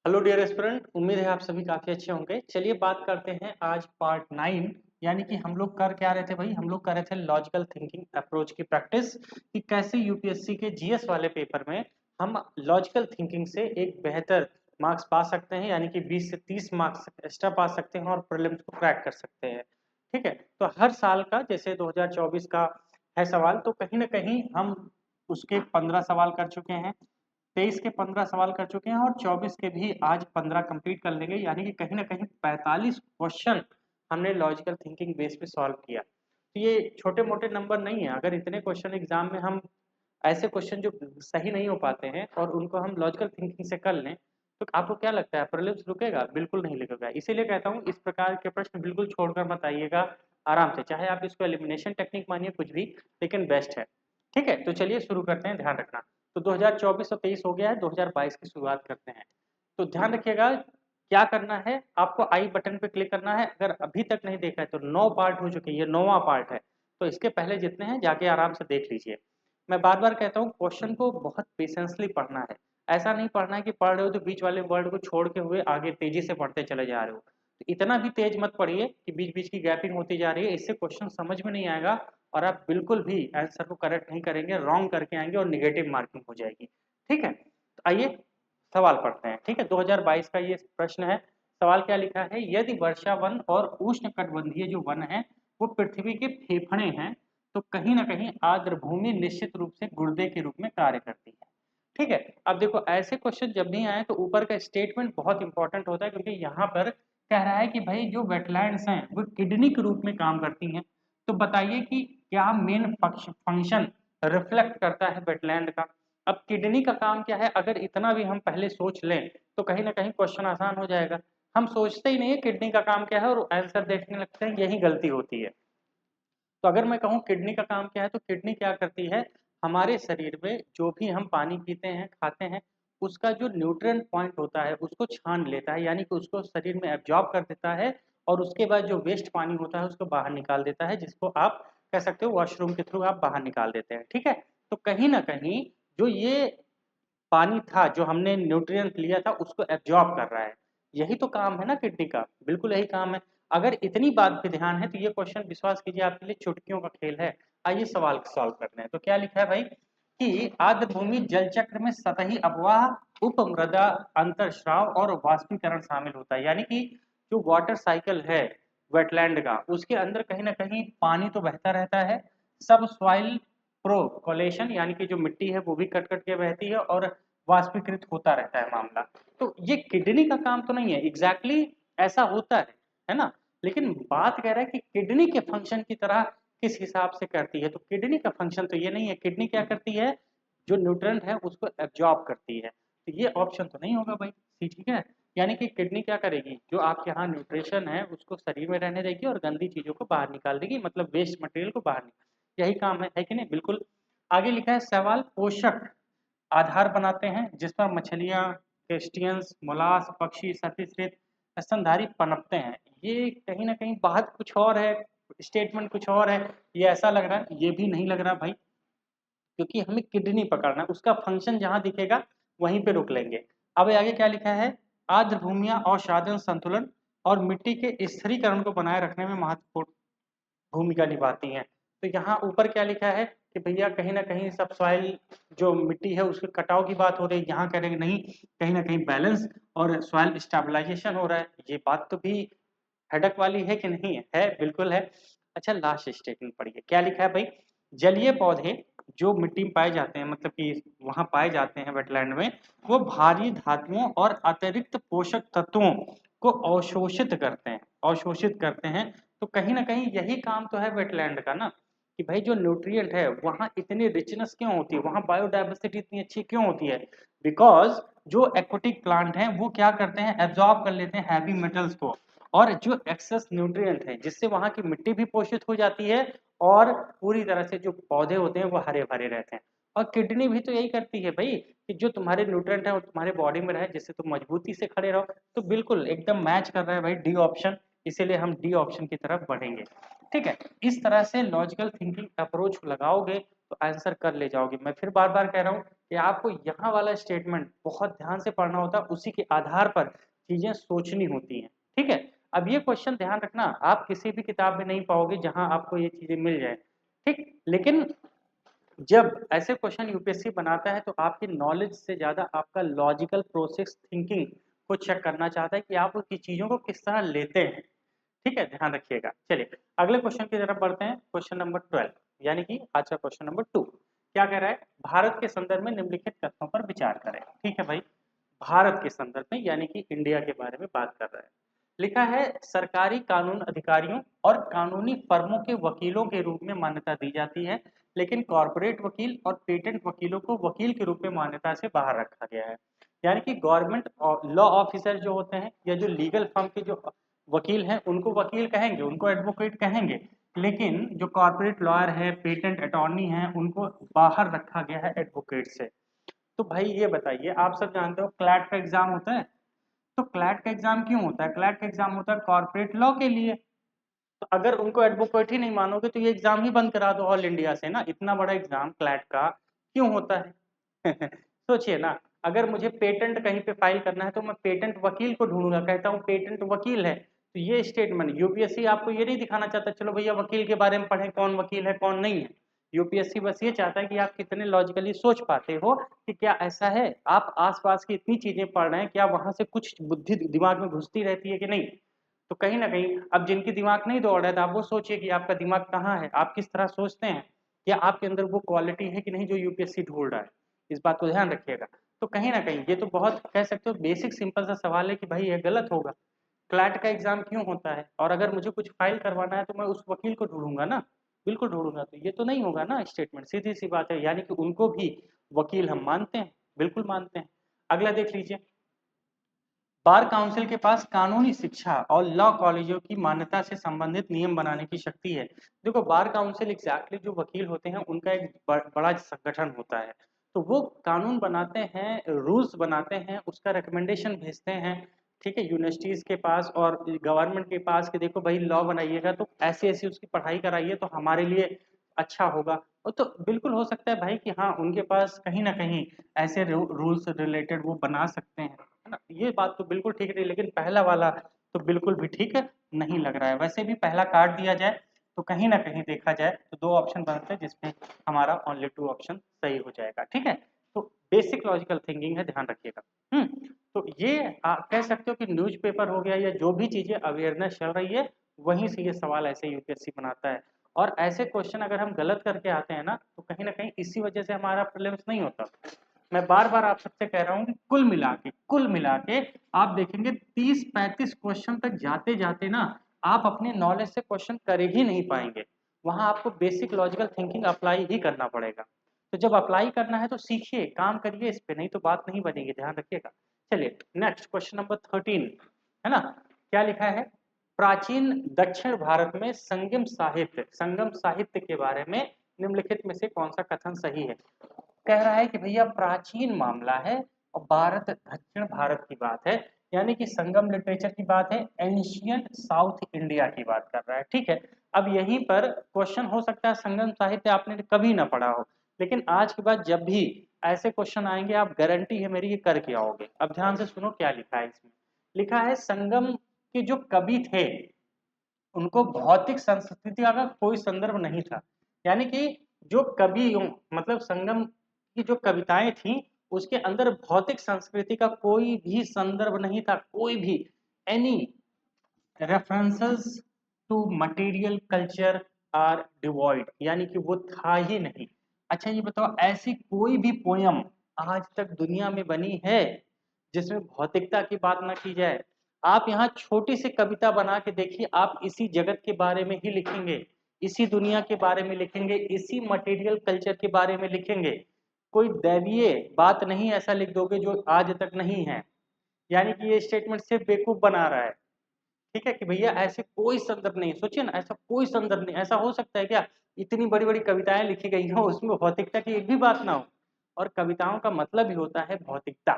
Hello dear aspirant, उम्मीद है आप सभी काफी अच्छे होंगे। चलिए बात करते हैं आज पार्ट 9। यानी कि हम लोग कर क्या रहे थे भाई, हम लोग कर रहे थे लॉजिकल थिंकिंग अप्रोच की प्रैक्टिस कि कैसे यूपीएससी के जीएस वाले पेपर में हम लॉजिकल थिंकिंग से एक बेहतर मार्क्स पा सकते हैं, यानी कि 20 से 30 मार्क्स एक्स्ट्रा पा सकते हैं और प्रीलिम्स को क्रैक कर सकते हैं। ठीक है, तो हर साल का जैसे 2024 का है सवाल, तो कहीं ना कहीं हम उसके 15 सवाल कर चुके हैं, 23 के 15 सवाल कर चुके हैं और 24 के भी आज 15 कंप्लीट कर लेंगे। यानी कि कहीं ना कहीं 45 क्वेश्चन हमने लॉजिकल थिंकिंग बेस पे सॉल्व किया। तो ये छोटे मोटे नंबर नहीं है। अगर इतने क्वेश्चन एग्जाम में हम ऐसे क्वेश्चन जो सही नहीं हो पाते हैं और उनको हम लॉजिकल थिंकिंग से कर लें, तो आपको क्या लगता है प्रीलिम्स रुकेगा? बिल्कुल नहीं रुकेगा। इसीलिए कहता हूँ इस प्रकार के प्रश्न बिल्कुल छोड़कर मत आइएगा। आराम से, चाहे आप इसको एलिमिनेशन टेक्निक मानिए कुछ भी, लेकिन बेस्ट है। ठीक है, तो चलिए शुरू करते हैं। ध्यान रखना, तो 2024 और 23 हो गया है, 2022 की शुरुआत करते हैं। तो ध्यान रखिएगा क्या करना है, आपको आई बटन पे क्लिक करना है। अगर अभी तक नहीं देखा है तो 9 पार्ट हो चुके हैं, ये 9वां पार्ट है। तो इसके पहले जितने हैं जाके आराम से देख लीजिए। मैं बार बार कहता हूँ क्वेश्चन को बहुत पेशेंसली पढ़ना है। ऐसा नहीं पढ़ना है कि पढ़ रहे हो तो बीच वाले वर्ड को छोड़ के हुए आगे तेजी से पढ़ते चले जा रहे हो। तो इतना भी तेज मत पढ़िए कि बीच बीच की गैपिंग होती जा रही है, इससे क्वेश्चन समझ में नहीं आएगा और आप बिल्कुल भी आंसर को करेक्ट नहीं करेंगे, रॉन्ग करके आएंगे और निगेटिव मार्किंग हो जाएगी। ठीक है, तो आइए सवाल पढ़ते हैं। ठीक है, 2022 का ये प्रश्न है। सवाल क्या लिखा है, यदि वर्षा वन और उष्णकटिबंधीय जो वन है वो पृथ्वी के फेफड़े हैं, तो कहीं ना कहीं आर्द्र भूमि निश्चित रूप से गुर्दे के रूप में कार्य करती है। ठीक है, अब देखो ऐसे क्वेश्चन जब नहीं आए तो ऊपर का स्टेटमेंट बहुत इंपॉर्टेंट होता है, क्योंकि यहाँ पर कह रहा है कि भाई जो वेटलैंड्स हैं वो किडनी के रूप में काम करती हैं। तो बताइए कि क्या मेन फंक्शन रिफ्लेक्ट करता है वेटलैंड का। अब किडनी का काम क्या है, अगर इतना भी हम पहले सोच लें तो कहीं ना कहीं क्वेश्चन आसान हो जाएगा। हम सोचते ही नहीं है किडनी का काम क्या है और आंसर देखने लगते हैं, यही गलती होती है। तो अगर मैं कहूँ किडनी का काम क्या है, तो किडनी क्या करती है, हमारे शरीर में जो भी हम पानी पीते हैं खाते हैं उसका जो न्यूट्रिएंट पॉइंट होता है उसको छान लेता है, यानी कि उसको शरीर में एब्जॉर्ब कर देता है और उसके बाद जो वेस्ट पानी होता है उसको बाहर निकाल देता है, जिसको आप कह सकते हो वॉशरूम के थ्रू आप बाहर निकाल देते हैं। ठीक है, तो कहीं ना कहीं जो ये पानी था जो हमने न्यूट्रिएंट लिया था उसको एब्जॉर्ब कर रहा है। यही तो काम है ना किडनी का, बिल्कुल यही काम है। अगर इतनी बात पे ध्यान है तो ये क्वेश्चन विश्वास कीजिए आपके लिए चुटकियों का खेल है। आइए सवाल सॉल्व करते हैं। तो क्या लिखा है भाई कि आर्द्र भूमि जल चक्र में सतही अपवाह, उपमृदा, अंतर्स्राव और वाष्पीकरण शामिल होता है। यानी कि जो वाटर साइकिल है वेटलैंड का, उसके अंदर कहीं ना कहीं पानी तो बहता रहता है, सब सॉइल प्रोकोलेशन यानी कि जो मिट्टी है वो भी कट कट के बहती है और वाष्पीकृत होता रहता है मामला। तो ये किडनी का काम तो नहीं है एग्जैक्टली ऐसा होता है ना। लेकिन बात कह रहा है कि किडनी के फंक्शन की तरह किस हिसाब से करती है। तो किडनी का फंक्शन तो ये नहीं है। किडनी क्या करती है, जो न्यूट्रिएंट है उसको एब्जॉर्ब करती है। तो ये ऑप्शन तो नहीं होगा भाई सी। ठीक है, यानी कि किडनी क्या करेगी, जो आपके यहाँ न्यूट्रिशन है उसको शरीर में रहने देगी और गंदी चीजों को बाहर निकाल देगी, मतलब वेस्ट मटेरियल को बाहर निकाल, यही काम है कि नहीं? बिल्कुल। आगे लिखा है सवाल, पोषक आधार बनाते हैं जिस पर मछलियां, क्रस्टेशियंस, मोलास्क, पक्षी, सरीसृप, स्तनधारी पनपते हैं। ये कहीं ना कहीं बात कुछ और है, स्टेटमेंट कुछ और है। ये ऐसा लग रहा है, ये भी नहीं लग रहा भाई, क्योंकि हमें किडनी पकड़ना है, उसका फंक्शन जहां दिखेगा वहीं पे रोक लेंगे। अब आगे क्या लिखा है, आर्द्र भूमियां औषाधन संतुलन और मिट्टी के स्थिरीकरण को बनाए रखने में महत्वपूर्ण भूमिका निभाती हैं। तो यहाँ ऊपर क्या लिखा है कि भैया कहीं ना कहीं सब सॉइल जो मिट्टी है उसके कटाव की बात हो रही है, यहाँ कह रहे हैं नहीं, कहीं ना कहीं बैलेंस और सॉइल स्टेबलाइजेशन हो रहा है। ये बात तो भी हेडक वाली है कि नहीं है? है, बिल्कुल है। अच्छा, लास्ट स्टेटमेंट पढ़िए क्या लिखा है भाई, जलीय पौधे जो मिट्टी में पाए जाते हैं, मतलब कि वहां पाए जाते हैं वेटलैंड में, वो भारी धातुओं और अतिरिक्त पोषक तत्वों को अवशोषित करते हैं। तो कहीं ना कहीं यही काम तो है वेटलैंड का ना, कि भाई जो न्यूट्रिएंट है वहाँ इतनी रिचनेस क्यों होती है, वहाँ बायोडाइवर्सिटी इतनी अच्छी क्यों होती है? बिकॉज जो एक्वाटिक प्लांट हैं वो क्या करते हैं, एब्जॉर्ब कर लेते हैं हैवी मेटल्स को, और जो एक्सेस न्यूट्रिएंट है जिससे वहाँ की मिट्टी भी पोषित हो जाती है और पूरी तरह से जो पौधे होते हैं वो हरे भरे रहते हैं। और किडनी भी तो यही करती है भाई, कि जो तुम्हारे न्यूट्रिएंट है वो तुम्हारे बॉडी में रहे जिससे तुम मजबूती से खड़े रहो। तो बिल्कुल एकदम मैच कर रहा है भाई डी ऑप्शन, इसीलिए हम डी ऑप्शन की तरफ बढ़ेंगे। ठीक है, इस तरह से लॉजिकल थिंकिंग अप्रोच लगाओगे तो आंसर कर ले जाओगे। मैं फिर बार बार कह रहा हूँ कि आपको यहाँ वाला स्टेटमेंट बहुत ध्यान से पढ़ना होता है, उसी के आधार पर चीजें सोचनी होती हैं। ठीक है, अब ये क्वेश्चन ध्यान रखना, आप किसी भी किताब में नहीं पाओगे जहां आपको ये चीजें मिल जाए। ठीक, लेकिन जब ऐसे क्वेश्चन यूपीएससी बनाता है तो आपकी नॉलेज से ज्यादा आपका लॉजिकल प्रोसेस थिंकिंग को चेक करना चाहता है कि आप उसकी चीजों को किस तरह लेते हैं। ठीक है, ध्यान रखिएगा। चलिए अगले क्वेश्चन की तरफ बढ़ते हैं, क्वेश्चन नंबर 12, यानी कि आज का क्वेश्चन नंबर 2 क्या कह रहा है, भारत के संदर्भ में निम्नलिखित कथनों पर विचार करें। ठीक है भाई, भारत के संदर्भ में यानी कि इंडिया के बारे में बात कर रहा है। लिखा है सरकारी कानून अधिकारियों और कानूनी फर्मों के वकीलों के रूप में मान्यता दी जाती है, लेकिन कॉर्पोरेट वकील और पेटेंट वकीलों को वकील के रूप में मान्यता से बाहर रखा गया है। यानी कि गवर्नमेंट लॉ ऑफिसर जो होते हैं या जो लीगल फर्म के जो वकील हैं उनको वकील कहेंगे, उनको एडवोकेट कहेंगे, लेकिन जो कॉर्पोरेट लॉयर है, पेटेंट अटॉर्नी है, उनको बाहर रखा गया है एडवोकेट से। तो भाई ये बताइए, आप सब जानते हो क्लैट का एग्जाम होता है, तो क्लैट का एग्जाम क्यों होता है? क्लैट का एग्जाम होता है कॉर्पोरेट लॉ के लिए। तो अगर उनको एडवोकेट ही नहीं मानोगे तो ये एग्जाम ही बंद करा दो ऑल इंडिया से ना, इतना बड़ा एग्जाम क्लैट का क्यों होता है? सोचिए ना, अगर मुझे पेटेंट कहीं पे फाइल करना है तो मैं पेटेंट वकील को ढूंढूंगा, कहता हूँ पेटेंट वकील है। तो ये स्टेटमेंट यूपीएससी आपको ये नहीं दिखाना चाहता चलो भैया वकील के बारे में पढ़ें कौन वकील है कौन नहीं है। यूपीएससी बस ये चाहता है कि आप कितने लॉजिकली सोच पाते हो कि क्या ऐसा है, आप आसपास की इतनी चीजें पढ़ रहे हैं, क्या वहां से कुछ बुद्धि दिमाग में घुसती रहती है कि नहीं। तो कहीं ना कहीं अब जिनकी दिमाग नहीं दौड़ रहा है तो आप वो सोचिए कि आपका दिमाग कहाँ है, आप किस तरह सोचते हैं, या आपके अंदर वो क्वालिटी है कि नहीं जो यूपीएससी ढूंढ रहा है। इस बात को ध्यान रखिएगा। तो कहीं ना कहीं ये तो बहुत कह सकते हो बेसिक सिंपल सा सवाल है कि भाई ये गलत होगा, क्लैट का एग्जाम क्यों होता है, और अगर मुझे कुछ फाइल करवाना है तो मैं उस वकील को ढूंढूंगा ना, बिल्कुल ढूंढूंगा। तो ये तो नहीं होगा ना स्टेटमेंट, सीधी सी बात है, यानी कि उनको भी वकील हम मानते हैं, बिल्कुल मानते हैं। अगला देख लीजिए, बार काउंसिल के पास कानूनी शिक्षा और लॉ कॉलेजों की मान्यता से संबंधित नियम बनाने की शक्ति है। देखो बार काउंसिल एग्जैक्टली जो वकील होते हैं उनका एक बड़ा संगठन होता है, तो वो कानून बनाते हैं, रूल्स बनाते हैं, उसका रिकमेंडेशन भेजते हैं। ठीक है, यूनिवर्सिटीज के पास और गवर्नमेंट के पास कि देखो भाई लॉ बनाइएगा तो ऐसी ऐसी उसकी पढ़ाई कराइए तो हमारे लिए अच्छा होगा। वो तो बिल्कुल हो सकता है भाई कि हाँ उनके पास कहीं ना कहीं ऐसे रूल्स रिलेटेड वो बना सकते हैं, है ना, ये बात तो बिल्कुल ठीक नहीं, लेकिन पहला वाला तो बिल्कुल भी ठीक नहीं लग रहा है। वैसे भी पहला काट दिया जाए तो कहीं ना कहीं देखा जाए तो दो ऑप्शन बनते हैं जिसमें हमारा ओनली 2 ऑप्शन सही हो जाएगा। ठीक है, तो बेसिक लॉजिकल थिंकिंग है, ध्यान रखिएगा। तो ये कह सकते हो कि न्यूज़पेपर हो गया या जो भी चीजें अवेयरनेस चल रही है वहीं से ये सवाल ऐसे यूपीएससी बनाता है। और ऐसे क्वेश्चन अगर हम गलत करके आते हैं ना तो कहीं ना कहीं इसी वजह से हमारा प्रीलिम्स नहीं होता। मैं बार बार आप सबसे कह रहा हूँ कि कुल मिला के आप देखेंगे 30-35 क्वेश्चन तक जाते जाते ना आप अपने नॉलेज से क्वेश्चन कर ही नहीं पाएंगे, वहां आपको बेसिक लॉजिकल थिंकिंग अप्लाई ही करना पड़ेगा। तो जब अप्लाई करना है तो सीखिए, काम करिए इस पे, नहीं तो बात नहीं बनेगी, ध्यान रखिएगा। चलिए नेक्स्ट क्वेश्चन नंबर 13 है ना, क्या लिखा है, प्राचीन दक्षिण भारत में संगम साहित्य के बारे में निम्नलिखित में से कौन सा कथन सही है। कह रहा है कि भैया प्राचीन मामला है और भारत दक्षिण भारत की बात है, यानी कि संगम लिटरेचर की बात है, एंशियंट साउथ इंडिया की बात कर रहा है। ठीक है, अब यहीं पर क्वेश्चन हो सकता है संगम साहित्य आपने कभी ना पढ़ा हो, लेकिन आज के बाद जब भी ऐसे क्वेश्चन आएंगे आप गारंटी है मेरी ये करके आओगे। अब ध्यान से सुनो क्या लिखा है इसमें, लिखा है संगम के जो कवि थे उनको भौतिक संस्कृति का कोई संदर्भ नहीं था, यानी कि जो कवि मतलब संगम की जो कविताएं थी उसके अंदर भौतिक संस्कृति का कोई भी संदर्भ नहीं था, कोई भी any references to material culture are devoid, यानी कि वो था ही नहीं। अच्छा ये बताओ ऐसी कोई भी पोयम आज तक दुनिया में बनी है जिसमें भौतिकता की बात ना की जाए। आप यहाँ छोटी सी कविता बना के देखिए, आप इसी जगत के बारे में ही लिखेंगे, इसी दुनिया के बारे में लिखेंगे, इसी मटेरियल कल्चर के बारे में लिखेंगे, कोई दैवीय बात नहीं ऐसा लिख दोगे जो आज तक नहीं है। यानी कि ये स्टेटमेंट सिर्फ बेवकूफ बना रहा है। ठीक है कि भैया ऐसे कोई संदर्भ नहीं, सोचिए ना ऐसा कोई संदर्भ नहीं, ऐसा हो सकता है क्या इतनी बड़ी बड़ी कविताएं लिखी गई हो उसमें भौतिकता की एक भी बात ना हो, और कविताओं का मतलब ही होता है भौतिकता,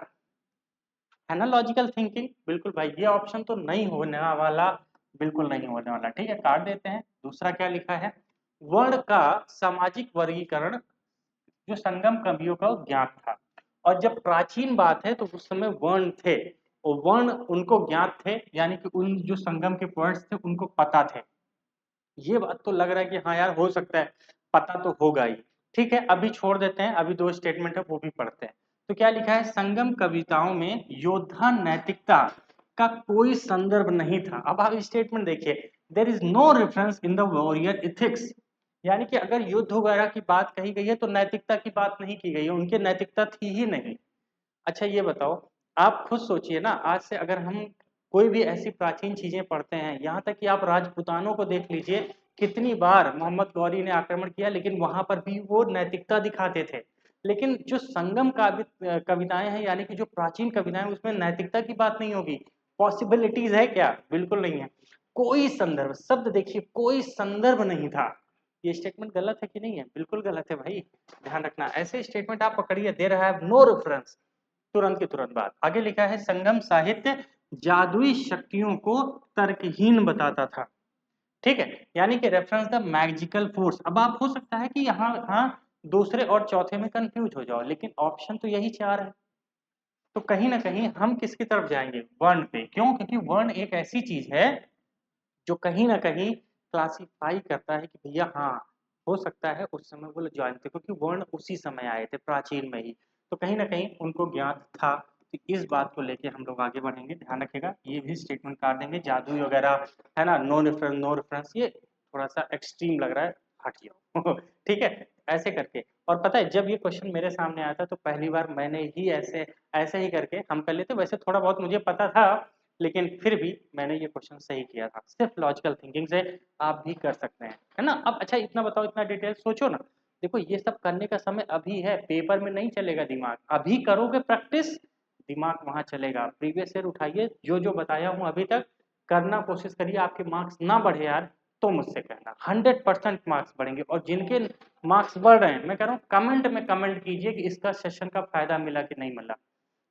है ना लॉजिकल थिंकिंग। बिल्कुल भाई ये ऑप्शन तो नहीं होने वाला, बिल्कुल नहीं होने वाला। ठीक है, काट देते हैं। दूसरा क्या लिखा है, वर्ण का सामाजिक वर्गीकरण जो संगम कवियों का ज्ञात था। और जब प्राचीन बात है तो उस समय वर्ण थे, और वर्ण उनको ज्ञात थे, यानी कि उन जो संगम के वर्ड्स थे उनको पता थे। ये बात तो लग रहा है कि हाँ यार हो सकता है, पता तो होगा ही। ठीक है, अभी छोड़ देते हैं, अभी दो स्टेटमेंट है वो भी पढ़ते हैं। तो क्या लिखा है, संगम कविताओं में योद्धा नैतिकता का कोई संदर्भ नहीं था। अब आप स्टेटमेंट देखिए, there is no reference in the warrior ethics, यानी कि अगर युद्ध वगैरह की बात कही गई है तो नैतिकता की बात नहीं की गई है, उनकी नैतिकता थी ही नहीं। अच्छा ये बताओ, आप खुद सोचिए ना, आज से अगर हम कोई भी ऐसी प्राचीन चीजें पढ़ते हैं, यहाँ तक कि आप राजपूतानों को देख लीजिए, कितनी बार मोहम्मद गौरी ने आक्रमण किया, लेकिन वहां पर भी वो नैतिकता दिखाते थे। लेकिन जो संगम कविताएं हैं, यानी कि जो प्राचीन कविताएं, उसमें नैतिकता की बात नहीं होगी। पॉसिबिलिटीज है क्या? बिल्कुल नहीं है। कोई संदर्भ, शब्द देखिए, कोई संदर्भ नहीं था। ये स्टेटमेंट गलत है कि नहीं है? बिल्कुल गलत है भाई, ध्यान रखना। ऐसे स्टेटमेंट आप पकड़िए, दे रहा है नो रेफरेंस, तुरंत के तुरंत बात। आगे लिखा है, संगम साहित्य जादुई शक्तियों को तर्कहीन बताता था। ठीक है, यानी कि रेफरेंस द मैजिकल फोर्स। अब आप हो सकता है कि यहाँ हाँ दूसरे और चौथे में कंफ्यूज हो जाओ, लेकिन ऑप्शन तो यही चार है। तो कहीं ना कहीं हम किसकी तरफ जाएंगे? वर्ण पे। क्यों? क्योंकि वर्ण एक ऐसी चीज है जो कहीं ना कहीं क्लासिफाई करता है कि भैया हाँ, हो सकता है उस समय वो लोग ज्वाइन थे, क्योंकि वर्ण उसी समय आए थे, प्राचीन में ही। तो कहीं ना कहीं उनको ज्ञात था। तो इस बात को लेके हम लोग आगे बढ़ेंगे, ध्यान रखिएगा। ये भी स्टेटमेंट काट देंगे, जादू वगैरह है ना, नो रेफरेंस नो रेफरेंस, ये थोड़ा सा एक्सट्रीम लग रहा है, हट जाओ। ठीक है, ऐसे करके। और पता है, जब ये क्वेश्चन मेरे सामने आया था तो पहली बार मैंने ही ऐसे ऐसे ही करके हम कर लेते। वैसे थोड़ा बहुत मुझे पता था, लेकिन फिर भी मैंने ये क्वेश्चन सही किया था, सिर्फ लॉजिकल थिंकिंग से। आप भी कर सकते हैं, है ना। अब अच्छा इतना बताओ, इतना डिटेल सोचो ना। देखो ये सब करने का समय अभी है, पेपर में नहीं चलेगा दिमाग। अभी करोगे प्रैक्टिस, दिमाग वहां चलेगा। प्रीवियस ईयर उठाइए, जो जो बताया हूँ अभी तक करना कोशिश करिए। आपके मार्क्स ना बढ़े यार तो मुझसे कहना, 100% मार्क्स बढ़ेंगे। और जिनके मार्क्स बढ़ रहे हैं, मैं कह रहा हूँ कमेंट में कमेंट कीजिए कि इसका सेशन का फायदा मिला कि नहीं मिला।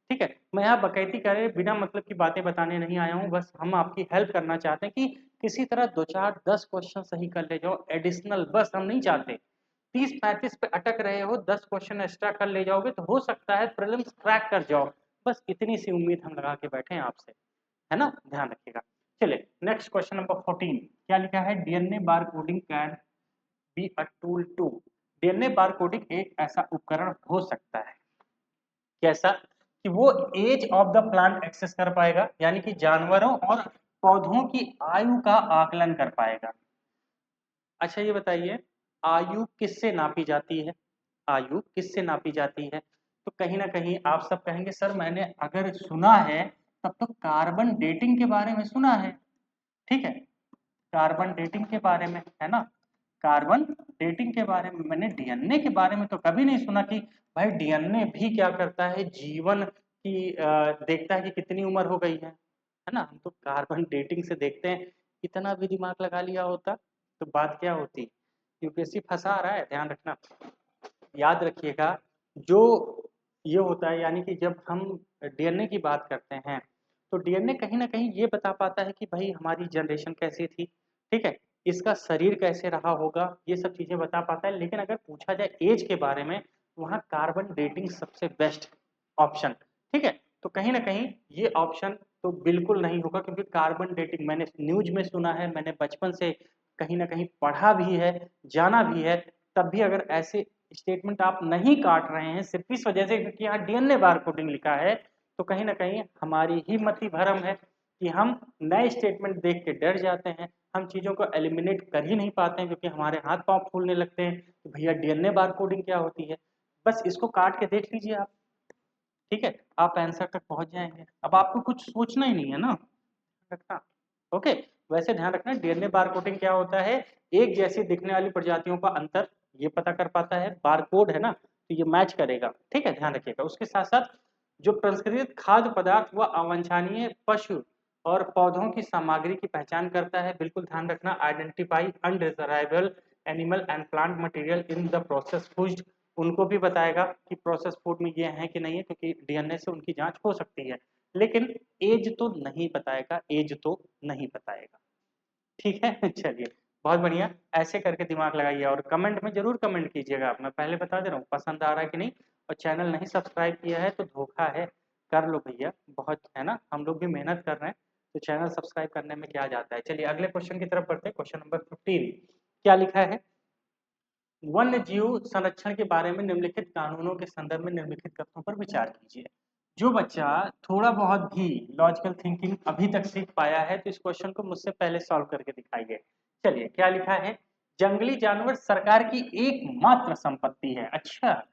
ठीक है, मैं यहाँ बकैती करे बिना मतलब की बातें बताने नहीं आया हूँ, बस हम आपकी हेल्प करना चाहते हैं कि किसी तरह 2 4 10 क्वेश्चन सही कर ले जाओ एडिशनल, बस। हम नहीं चाहते 30 35 पे अटक रहे हो, 10 क्वेश्चन एक्स्ट्रा कर ले जाओगे तो हो सकता है प्रीलिम्स क्रैक कर जाओ। बस इतनी सी उम्मीद हम लगा के बैठे हैं आपसे, है ना, ध्यान रखिएगा। चलिए नेक्स्ट क्वेश्चन नंबर 14, क्या लिखा है, DNA barcoding can be a tool to. DNA barcoding एक ऐसा उपकरण हो सकता है, कैसा, कि वो age of the plant access कर पाएगा, यानी कि जानवरों और पौधों की आयु का आकलन कर पाएगा। अच्छा ये बताइए, आयु किससे नापी जाती है? आयु किससे नापी जाती है? तो कहीं ना कहीं आप सब कहेंगे सर मैंने अगर सुना है तब तो कार्बन डेटिंग के बारे में सुना है। ठीक है, कार्बन डेटिंग के बारे में, है ना, कार्बन डेटिंग के बारे में। मैंने डीएनए के बारे में तो कभी नहीं सुना कि भाई डीएनए भी क्या करता है, जीवन की देखता है कि कितनी उम्र हो गई है ना। हम तो कार्बन डेटिंग से देखते हैं। कितना भी दिमाग लगा लिया होता तो बात क्या होती। यूपीएससी फंसा रहा है, ध्यान रखना। याद रखिएगा, जो ये होता है, यानी कि जब हम डीएनए की बात करते हैं तो डीएनए कहीं ना कहीं ये बता पाता है कि भाई हमारी जनरेशन कैसी थी। ठीक है, इसका शरीर कैसे रहा होगा, ये सब चीजें बता पाता है। लेकिन अगर पूछा जाए एज के बारे में, वहाँ कार्बन डेटिंग सबसे बेस्ट ऑप्शन। ठीक है, तो कहीं ना कहीं ये ऑप्शन तो बिल्कुल नहीं होगा, क्योंकि कार्बन डेटिंग मैंने न्यूज में सुना है, मैंने बचपन से कहीं ना कहीं पढ़ा भी है, जाना भी है। तब भी अगर ऐसे स्टेटमेंट आप नहीं काट रहे हैं सिर्फ इस वजह से क्योंकि यहाँ डीएनए बार कोडिंग लिखा है, तो कहीं ना कहीं हमारी ही मति भरम है कि हम नए स्टेटमेंट देख के डर जाते हैं। हम चीजों को एलिमिनेट कर ही नहीं पाते हैं, क्योंकि हमारे हाथ पांव फूलने लगते हैं कि भैया डीएनए बार कोडिंग क्या होती है। बस इसको काट के देख लीजिए आप। ठीक है, आप आंसर तक पहुंच जाएंगे। अब आपको कुछ सोचना ही नहीं है ना, रखना। ओके, वैसे ध्यान रखना, डीएनए बार कोडिंग क्या होता है, एक जैसी दिखने वाली प्रजातियों का अंतर ये पता कर पाता है। बार कोड है ना, तो ये मैच करेगा। ठीक है, ध्यान रखिएगा। उसके साथ साथ जो प्रसंस्कृत खाद्य पदार्थ व अवांछनीय पशु और पौधों की सामग्री की पहचान करता है। बिल्कुल ध्यान रखना, identify undesirable animal and plant material in the process food, उनको भी बताएगा कि प्रोसेस फूड में ये है कि नहीं है, क्योंकि डीएनए से उनकी जांच हो सकती है। लेकिन एज तो नहीं बताएगा, एज तो नहीं बताएगा। ठीक है, चलिए बहुत बढ़िया, ऐसे करके दिमाग लगाइए और कमेंट में जरूर कमेंट कीजिएगा। मैं पहले बता दे रहा हूँ पसंद आ रहा है कि नहीं, और चैनल नहीं सब्सक्राइब किया है तो धोखा है, कर लो भैया, बहुत है ना, हम लोग भी मेहनत कर रहे हैं, तो चैनल सब्सक्राइब करने में क्या जाता है। चलिए अगले क्वेश्चन की तरफ बढ़ते हैं। क्वेश्चन नंबर 15 क्या लिखा है, वन्य जीव संरक्षण के बारे में निम्नलिखित कानूनों के संदर्भ में निम्नलिखित तथ्यों पर विचार कीजिए। जो बच्चा थोड़ा बहुत भी लॉजिकल थिंकिंग अभी तक सीख पाया है तो इस क्वेश्चन को मुझसे पहले सॉल्व करके दिखाइए। चलिए क्या लिखा है, जंगली जानवर सरकार की एकमात्र संपत्ति है। अच्छा,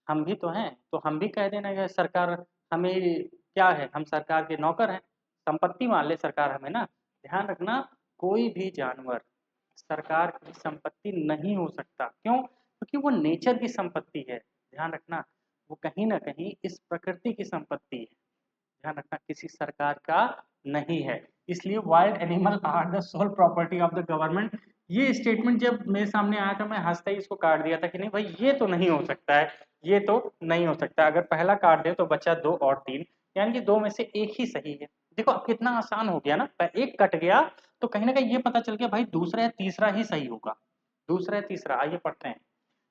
हम भी तो हैं, तो हम भी कह देना कि सरकार हमें क्या है, हम सरकार के नौकर हैं, संपत्ति मान ले सरकार हमें ना। ध्यान रखना, कोई भी जानवर सरकार की संपत्ति नहीं हो सकता। क्यों? क्योंकि वो नेचर की संपत्ति है। ध्यान रखना, वो कहीं ना कहीं इस प्रकृति की संपत्ति है। ध्यान रखना, किसी सरकार का नहीं है। इसलिए wild animal are the sole property of the government. ये स्टेटमेंट जब मेरे सामने आया था मैं हंसते ही इसको काट दिया था कि नहीं भाई ये तो नहीं हो सकता है, ये तो नहीं हो सकता। अगर पहला काट दे तो बचा 2 और 3, यानी कि 2 में से एक ही सही है। देखो अब कितना आसान हो गया ना, एक कट गया तो कहीं ना कहीं ये पता चल गया भाई दूसरा या तीसरा ही सही होगा, दूसरा या तीसरा। आइए पढ़ते हैं।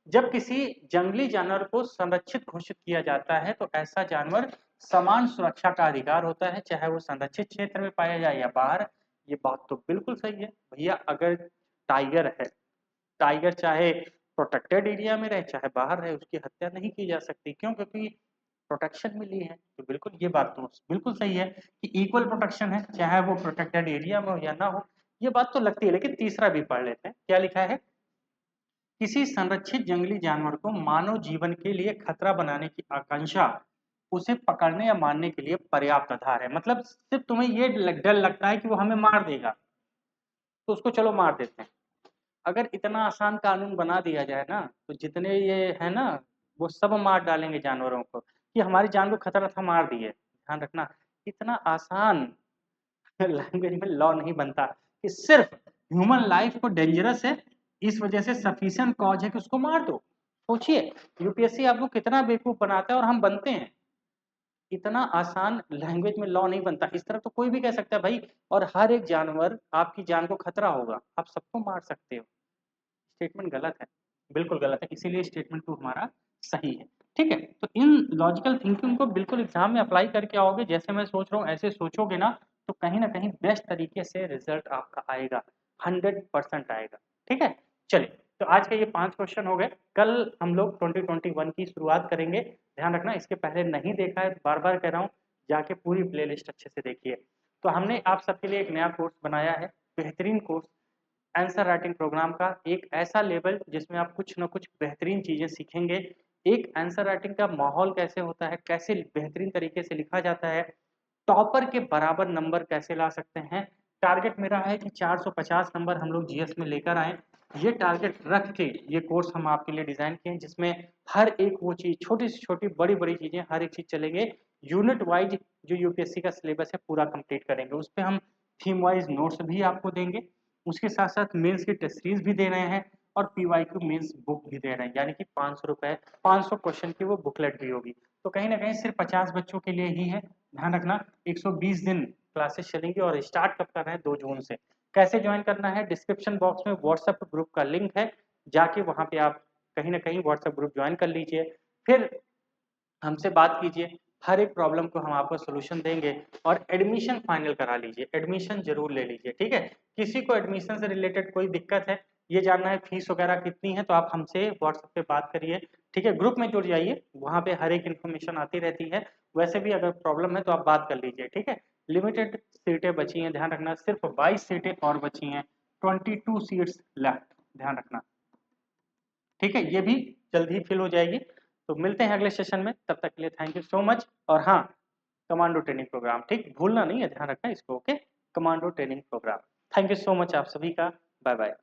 जब किसी जंगली जानवर को संरक्षित घोषित किया जाता है तो ऐसा जानवर समान सुरक्षा का अधिकार होता है, चाहे वो संरक्षित क्षेत्र में पाया जाए या बाहर। ये बात तो बिल्कुल सही है भैया। अगर टाइगर है, टाइगर चाहे प्रोटेक्टेड एरिया में रहे चाहे बाहर रहे, उसकी हत्या नहीं की जा सकती। क्यों? क्योंकि प्रोटेक्शन मिली है। तो बिल्कुल ये बात तो बिल्कुल सही है कि इक्वल प्रोटेक्शन है, चाहे वो प्रोटेक्टेड एरिया में हो या ना हो। ये बात तो लगती है। लेकिन तीसरा भी पढ़ लेते हैं, क्या लिखा है, किसी संरक्षित जंगली जानवर को मानव जीवन के लिए खतरा बनाने की आकांक्षा उसे पकड़ने या मारने के लिए पर्याप्त आधार है। मतलब सिर्फ तुम्हें ये डर लगता है कि वो हमें मार देगा तो उसको चलो मार देते हैं। अगर इतना आसान कानून बना दिया जाए ना तो जितने ये है ना वो सब मार डालेंगे जानवरों को, कि हमारी जान को खतरा था मार दिए। ध्यान रखना, इतना आसान लैंग्वेज में लॉ नहीं बनता कि सिर्फ ह्यूमन लाइफ को डेंजरस है इस वजह से सफिशिएंट कॉज है कि उसको मार दो। सोचिए यूपीएससी आपको कितना बेवकूफ बनाता है और हम बनते हैं। इतना आसान लैंग्वेज में लॉ नहीं बनता। इस तरह तो कोई भी कह सकता है भाई, और हर एक जानवर आपकी जान को खतरा होगा, आप सबको मार सकते हो। स्टेटमेंट गलत है, बिल्कुल गलत है, इसीलिए स्टेटमेंट 2 हमारा सही है। ठीक है, तो इन लॉजिकल थिंकिंग को बिल्कुल एग्जाम में अप्लाई करके आओगे, जैसे मैं सोच रहा हूँ ऐसे सोचोगे ना तो कहीं ना कहीं बेस्ट तरीके से रिजल्ट आपका आएगा, 100% आएगा। ठीक है, चलिए तो आज के ये 5 क्वेश्चन हो गए। कल हम लोग 2021 की शुरुआत करेंगे। ध्यान रखना, इसके पहले नहीं देखा है बार बार कह रहा हूँ, जाके पूरी प्लेलिस्ट अच्छे से देखिए। तो हमने आप सबके लिए एक नया कोर्स बनाया है, बेहतरीन कोर्स, आंसर राइटिंग प्रोग्राम का एक ऐसा लेवल जिसमें आप कुछ ना कुछ बेहतरीन चीजें सीखेंगे। एक आंसर राइटिंग का माहौल कैसे होता है, कैसे बेहतरीन तरीके से लिखा जाता है, टॉपर के बराबर नंबर कैसे ला सकते हैं। टारगेट मेरा है कि 450 नंबर हम लोग जीएस में लेकर आए। ये टारगेट रख के ये कोर्स हम आपके लिए डिजाइन किए हैं, जिसमें हर एक वो चीज, छोटी से छोटी बड़ी बड़ी चीजें, हर एक चीज चलेंगे। यूनिट वाइज जो यूपीएससी का सिलेबस है पूरा कंप्लीट करेंगे। उस पर हम थीम वाइज नोट्स भी आपको देंगे, उसके साथ साथ मेंस की टेस्ट सीरीज भी दे रहे हैं और पीवाईक्यू मेंस बुक भी दे रहे हैं, यानी कि 500 रुपए 500 क्वेश्चन की वो बुकलेट भी होगी। तो कहीं ना कहीं सिर्फ 50 बच्चों के लिए ही है। ध्यान रखना, 120 दिन क्लासेस चलेंगी और स्टार्ट कब कर रहे हैं, 2 जून से। कैसे ज्वाइन करना है, डिस्क्रिप्शन बॉक्स में व्हाट्सएप ग्रुप का लिंक है, जाके वहां पे आप कहीं ना कहीं व्हाट्सएप ग्रुप ज्वाइन कर लीजिए। फिर हमसे बात कीजिए, हर एक प्रॉब्लम को हम आपको सोल्यूशन देंगे। और एडमिशन फाइनल करा लीजिए, एडमिशन जरूर ले लीजिए। ठीक है, किसी को एडमिशन से रिलेटेड कोई दिक्कत है, ये जानना है फीस वगैरह कितनी है, तो आप हमसे व्हाट्सएप पे बात करिए। ठीक है, ग्रुप में जुड़ जाइए, वहां पे हर एक इन्फॉर्मेशन आती रहती है। वैसे भी अगर प्रॉब्लम है तो आप बात कर लीजिए। ठीक है, लिमिटेड सीटें बची हैं, ध्यान रखना, सिर्फ 22 सीटें और बची हैं, 22 सीट्स लेफ्ट, ध्यान रखना। ठीक है, ये भी जल्द ही फिल हो जाएगी। तो मिलते हैं अगले सेशन में, तब तक के लिए थैंक यू सो मच। और हाँ, कमांडो ट्रेनिंग प्रोग्राम ठीक भूलना नहीं है, ध्यान रखना इसको। Okay, commando training programme. Thank you so much आप सभी का, बाय बाय।